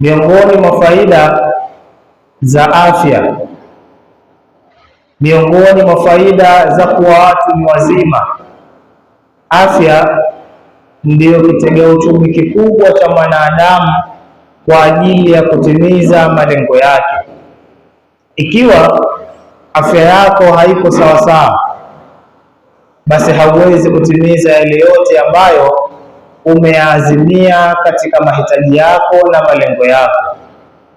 Miongoni mwa faida za afya, miongoni mwa faida za kuwa watu ni wazima, afya ndiyo kitega uchumi kikubwa cha mwanadamu kwa ajili ya kutimiza malengo yake. Ikiwa afya yako haiko sawasawa, basi hauwezi kutimiza yale yote ambayo umeazimia katika mahitaji yako na malengo yako.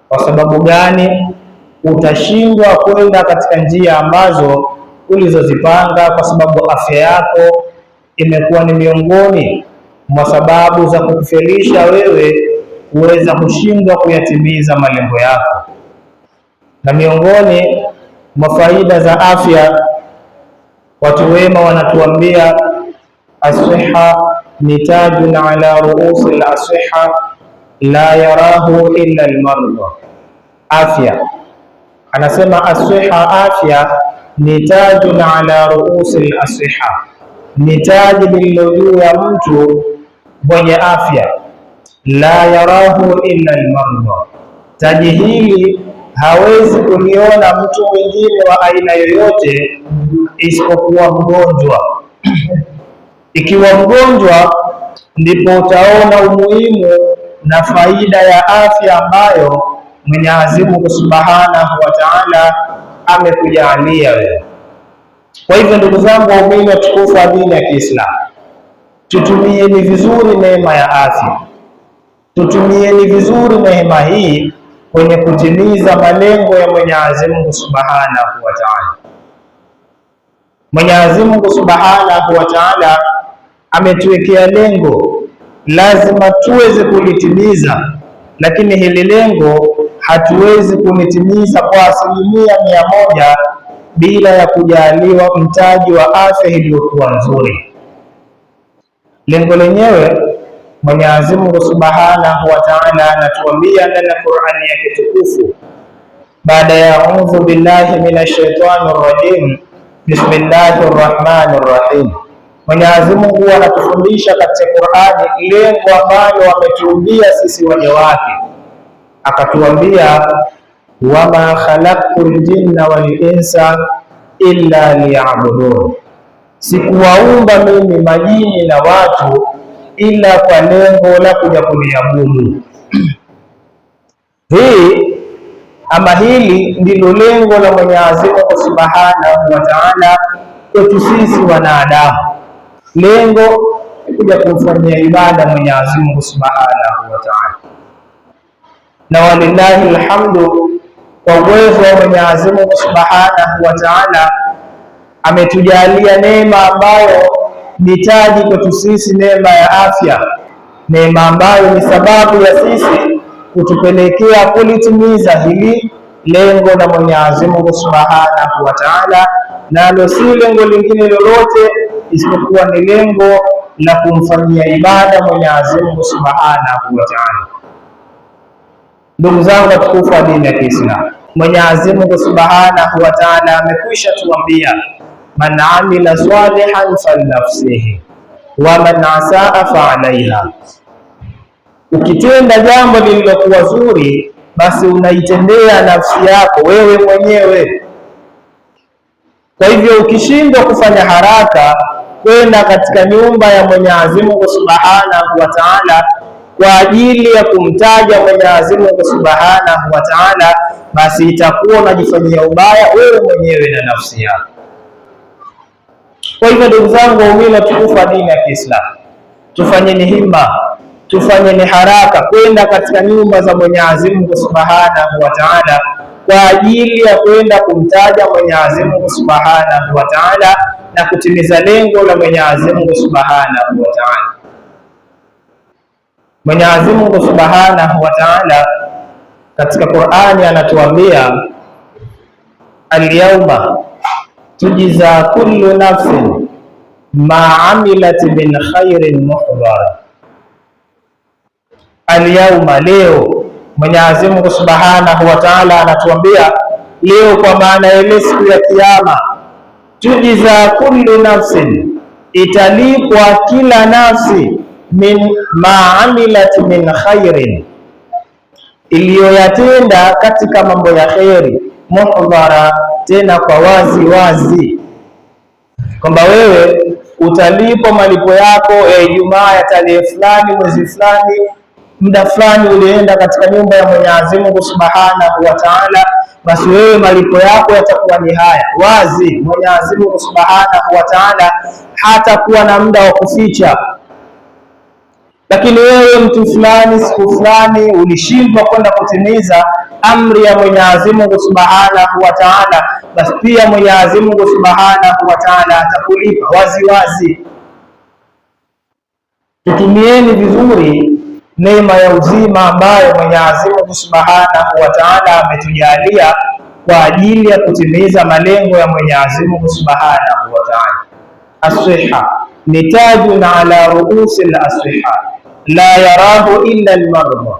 Kwa sababu gani? Utashindwa kwenda katika njia ambazo ulizozipanga, kwa sababu afya yako imekuwa ni miongoni mwa sababu za kukufelisha wewe kuweza kushindwa kuyatimiza malengo yako. Na miongoni mwa faida za afya, watu wema wanatuambia as-siha nitajun ala ruusi al-asiha la yarahu illa al-marda. Afya, anasema as-siha, afya nitajun ala ruusi al-asiha, ni taji lililo juu ya mtu mwenye afya. La yarahu illa al-marda, taji hili hawezi kuliona mtu mwingine wa aina yoyote isipokuwa mgonjwa. Ikiwa mgonjwa, ndipo utaona umuhimu na faida ya afya ambayo Mwenyezi Mungu Subhanahu wa Ta'ala amekujalia wewe. Kwa hivyo ndugu zangu waumini watukufu wa dini ya Kiislamu, tutumieni vizuri neema ya afya, tutumieni vizuri neema hii kwenye kutimiza malengo ya Mwenyezi Mungu Subhanahu wa Ta'ala. Mwenyezi Mungu Subhanahu wa Ta'ala ametuwekea lengo, lazima tuweze kulitimiza, lakini hili lengo hatuwezi kulitimiza kwa 100% bila ya kujaliwa mtaji wa afya iliyokuwa nzuri. Lengo lenyewe Mwenyezi Mungu Subhanahu wa Ta'ala anatuambia ndani ya Qur'ani yake tukufu, baada ya a'udhu billahi minash shaitani rrajim, bismillahir rahmanir rahim. Mwenyezi Mungu anatufundisha katika Qur'ani lengo ambalo ametuumbia sisi waja wake, akatuambia wama khalaqtul jinna wal insa illa liya'budun, sikuwaumba mimi majini na watu ila kwa lengo la kuja kuniabudu. Hili ndilo lengo la Mwenyezi Mungu Subhanahu wa Ta'ala kwetu sisi wanadamu. Lengo ni kuja kumfanyia ibada Mwenyezi Mungu Subhanahu wa Ta'ala, na walillahi alhamdu, kwa uwezo wa Mwenyezi Mungu Subhanahu wa Ta'ala ametujalia neema ambayo ni taji kwetu sisi, neema ya afya, neema ambayo ni sababu ya sisi kutupelekea kulitimiza hili lengo la Mwenyezi Mungu Subhanahu wa Ta'ala, nalo si lengo lingine lolote isipokuwa ni lengo la kumfanyia ibada Mwenyezi Mungu Subhanahu wa Ta'ala. Ndugu zangu watukufu wa dini ya Kiislamu, Mwenyezi Mungu Subhanahu wa Ta'ala amekwisha tuambia, man amila salihan falinafsihi wa man asaa fa alaiha. Ukitenda jambo lililokuwa zuri, basi unaitendea nafsi yako wewe mwenyewe. Kwa hivyo ukishindwa kufanya haraka kwenda katika nyumba ya Mwenyezi Mungu Subhanahu wa Ta'ala kwa ajili ya kumtaja Mwenyezi Mungu Subhanahu wa Ta'ala, basi itakuwa unajifanyia ubaya wewe mwenyewe na nafsi yako. Kwa hivyo ndugu zangu waumini watukufu wa dini ya Kiislamu, tufanyeni himma, tufanyeni haraka kwenda katika nyumba za Mwenyezi Mungu Subhanahu wa Ta'ala kwa ajili ya kwenda kumtaja Mwenyezi Mungu Subhanahu wa Ta'ala na kutimiza lengo la Mwenyezi Mungu Subhanahu wa Ta'ala. Mwenyezi Mungu Subhanahu wa Ta'ala katika Qur'ani anatuambia, al-yawma tujza kullu nafsin ma amilat min khairin muhdara. Al-yawma, leo. Mwenyezi Mungu Subhanahu wa Ta'ala anatuambia leo, kwa maana ile siku ya Kiyama. Tujza kullu nafsin, italipwa kila nafsi, min ma amilat min khairin, iliyoyatenda katika mambo ya kheri, muhdhara, tena kwa wazi wazi, kwamba wewe utalipwa malipo yako ya Ijumaa ya tarehe fulani, mwezi fulani, muda fulani ulienda katika nyumba ya Mwenyezi Mungu Subhanahu wa Ta'ala, basi wewe malipo yako yatakuwa ni haya wazi. Mwenyezi Mungu Subhanahu wa Ta'ala hatakuwa na muda wa kuficha. Lakini wewe mtu fulani, siku fulani, ulishindwa kwenda kutimiza amri ya Mwenyezi Mungu Subhanahu wa Ta'ala, basi pia Mwenyezi Mungu Subhanahu wa Ta'ala atakulipa wazi wazi. Tutumieni vizuri neema ya uzima ambayo Mwenyezi Mungu Subhanahu wa Ta'ala ametujalia kwa ajili ya kutimiza malengo ya Mwenyezi Mungu Subhanahu wa Ta'ala. As-siha ni tajun ala ruusi al-asliha la yarahu illa al-marda.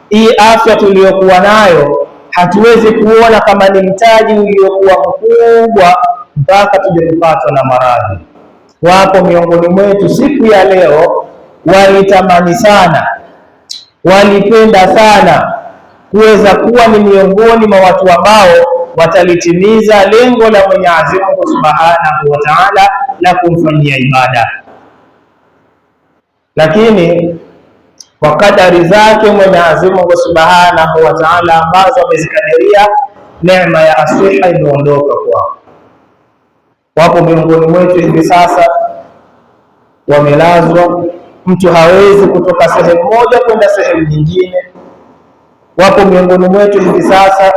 Hii afya tuliyokuwa nayo hatuwezi kuona kama ni mtaji uliokuwa mkubwa mpaka tuje kupatwa na maradhi. Wapo miongoni mwetu siku ya leo walitamani sana, walipenda sana kuweza kuwa ni miongoni mwa watu ambao watalitimiza lengo la Mwenyezi Mungu Subhanahu wa Ta'ala la kumfanyia ibada, lakini kwa kadari zake Mwenyezi Mungu Subhanahu wa Ta'ala ambazo amezikadiria, neema ya asiha imeondoka kwao. Wapo miongoni mwetu hivi sasa wamelazwa, mtu hawezi kutoka sehemu moja kwenda sehemu nyingine. Wapo miongoni mwetu hivi sasa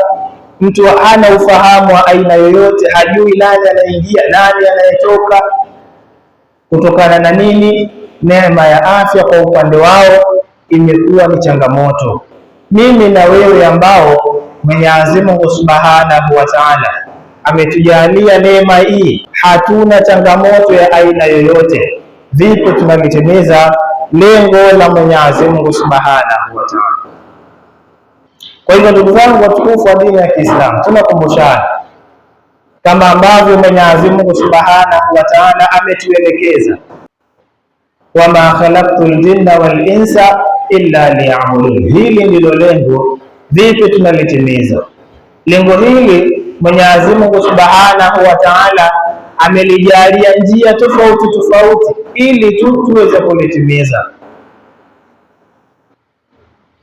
mtu hana ufahamu wa aina yoyote, hajui nani anaingia nani anayetoka. Kutokana na nini? Neema ya afya kwa upande wao imekuwa ni changamoto. Mimi na wewe ambao Mwenyezi Mungu Subhanahu wa Ta'ala ametujalia neema hii, hatuna changamoto ya aina yoyote. Vipi tunalitimiza lengo la Mwenyezi Mungu Subhanahu wa Ta'ala? Kwa hivyo ndugu zangu watukufu wa dini ya Kiislamu, tunakumbushana kama ambavyo Mwenyezi Mungu Subhanahu wa Ta'ala ametuelekeza, wama khalaqtul jinna wal insa illa liya'budun. Hili ndilo lengo. Vipi tunalitimiza lengo hili? Mwenyezi Mungu Subhanahu wa Ta'ala amelijalia njia tofauti tofauti ili tuweze kulitimiza.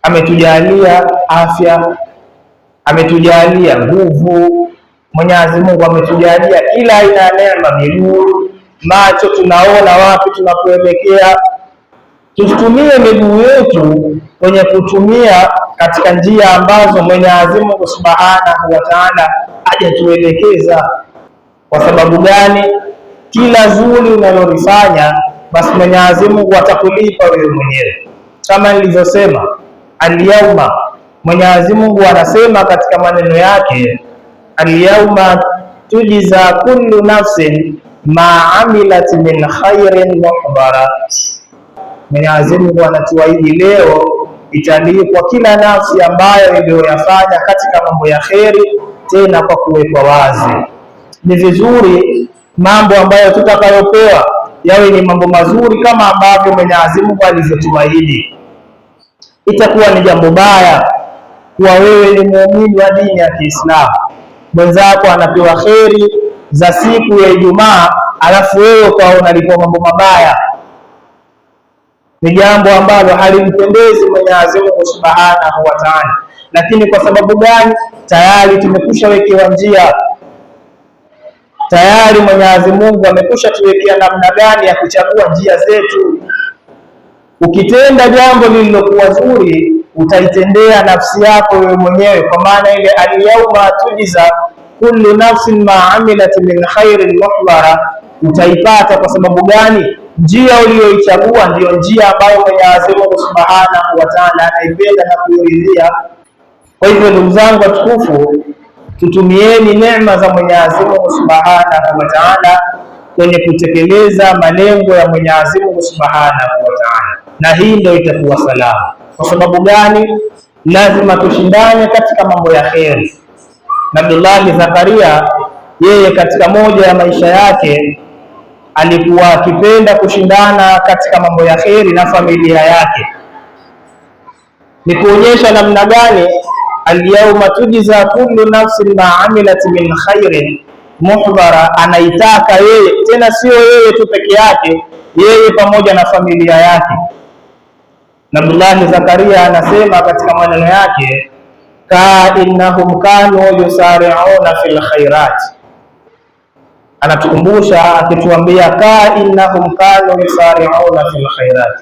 Ametujalia afya, ametujalia nguvu, Mwenyezi Mungu ametujalia kila aina ya neema, miguu, macho, tunaona wapi tunapoelekea. Tusitumie miguu yetu kwenye kutumia katika njia ambazo Mwenyezi Mungu Subhanahu wa Ta'ala hajatuelekeza. Kwa sababu gani? Kila zuri unalolifanya basi Mwenyezi Mungu atakulipa wewe mwenyewe. Kama nilivyosema, al-yawma, Mwenyezi Mungu anasema katika maneno yake, al-yawma tujza kullu nafsin ma amilat min khairin muhdara. Mwenyezi Mungu anatuahidi leo italipwa kila nafsi ambayo iliyoyafanya katika mambo ya kheri, tena kwa kuwekwa wazi. Ni vizuri mambo ambayo tutakayopewa yawe ni mambo mazuri kama ambavyo Mwenyezi Mungu alivyotuahidi. Itakuwa ni jambo baya kuwa wewe ni muumini wa dini ya Kiislamu, mwenzako anapewa kheri za siku ya Ijumaa, alafu wewe kwa unalipwa mambo mabaya. Ni jambo ambalo halimpendezi Mwenyezi Mungu Subhanahu wa Ta'ala. Lakini kwa sababu gani? Tayari tumekusha wekewa njia, tayari Mwenyezi Mungu amekusha tuwekea namna gani ya kuchagua njia zetu. Ukitenda jambo lililokuwa zuri, utaitendea nafsi yako wewe mwenyewe, kwa maana ile al-yawma tujza kullu nafsin ma amilat min khairin muhdara utaipata. Kwa sababu gani? Njia uliyoichagua ndiyo njia ambayo Mwenyezi Mungu Subhanahu wa Ta'ala anaipenda na kuiridhia. Kwa hivyo ndugu zangu watukufu, tutumieni neema za Mwenyezi Mungu Subhanahu wa Ta'ala kwenye kutekeleza malengo ya Mwenyezi Mungu Subhanahu wa Ta'ala, na hii ndio itakuwa salama. Kwa sababu gani? Lazima tushindane katika mambo ya kheri. Nabii Zakaria, yeye katika moja ya maisha yake alikuwa akipenda kushindana katika mambo ya kheri na familia yake. ni kuonyesha namna gani alyawma tujza kullu nafsin ma amilat min khairin muhdhara, anaitaka yeye, tena sio yeye tu peke yake, yeye pamoja na familia yake. Nabiullahi Zakaria anasema katika maneno yake, ka innahum kanu yusari'una fil khairat, anatukumbusha akituambia ka innahum kanu yusari'una fil khairat.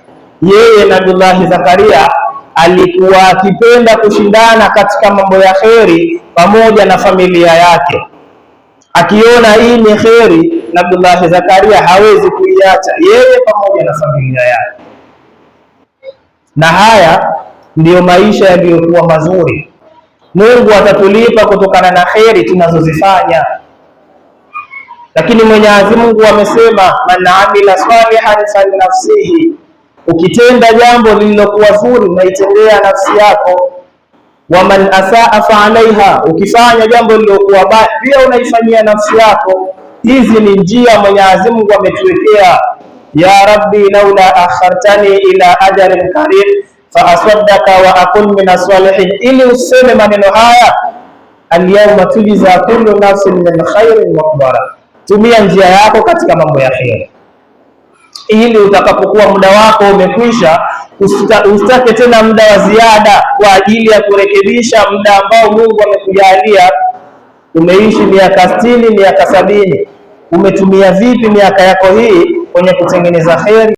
Yeye Nabiullahi Zakaria alikuwa akipenda kushindana katika mambo ya kheri pamoja na familia yake. Akiona hii ni kheri, Nabiullahi Zakaria hawezi kuiacha, yeye pamoja na familia yake. Na haya ndiyo maisha yaliyokuwa mazuri. Mungu atatulipa kutokana na kheri tunazozifanya. Lakini Mwenyezi Mungu amesema, man amila salihan falinafsihi, ukitenda jambo lililokuwa zuri unaitendea nafsi yako. Wa man asaa fa alaiha, ukifanya jambo lililokuwa baya pia unaifanyia nafsi yako. Hizi ni njia Mwenyezi Mungu ametuwekea. Ya rabbi laula akhartani ila ajalin qarib fa asaddaka wa akun min as-salihin, ili useme maneno haya, alyawma tujza kullu nafsin min khairin muhdhara. Tumia njia yako katika mambo ya kheri, ili utakapokuwa muda wako umekwisha, usitake tena muda wa ziada kwa ajili ya kurekebisha muda ambao Mungu amekujalia. Umeishi miaka 60, miaka 70, umetumia vipi miaka yako hii kwenye kutengeneza kheri?